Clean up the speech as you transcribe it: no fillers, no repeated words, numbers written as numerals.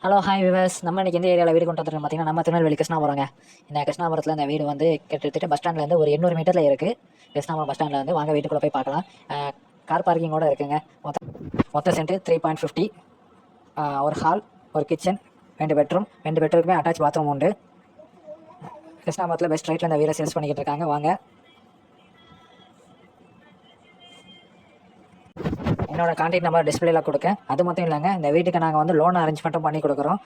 Hello hi viewers. நம்ம இன்றைக்கி எந்த ஏரியாவில் வீடு கொண்டு வந்துருக்கோம் பார்த்தீங்கன்னா, நம்ம திருநெல்வேலி கிருஷ்ணாபுரங்க. இந்த கிருஷ்ணாபுரத்தில் இந்த வீடு வந்து கிட்டத்தட்ட பஸ் ஸ்டாண்ட்லேருந்து ஒரு 800 மீட்டரில் இருக்குது. கிருஷ்ணாபுரம் பஸ் ஸ்டாண்டில் வந்து வாங்க வீட்டுக்குள்ளே போய் பார்க்கலாம். கார் பார்க்கிங்கோடு இருக்குங்க. மொத்த சென்ட்டு 3.50. ஒரு ஹால், ஒரு கிச்சன், 2 பெட்ரூம், 2 பெட்ரூமுமே அட்டாச் பாத்ரூம் உண்டு. கிருஷ்ணாபுரத்தில் பெஸ்ட் ரேட்டில் இந்த வீடை சேல்ஸ் பண்ணிக்கிட்டு இருக்காங்க. வாங்க. என்னோட கான்டாக்ட் நம்பர் டிஸ்பிளேல கொடுக்க. அது மட்டும் இல்லைங்க, இந்த வீட்டுக்கு நாங்கள் வந்து லோன் அரேஞ்ச்மெண்ட்டும் பண்ணி கொடுக்குறோம்.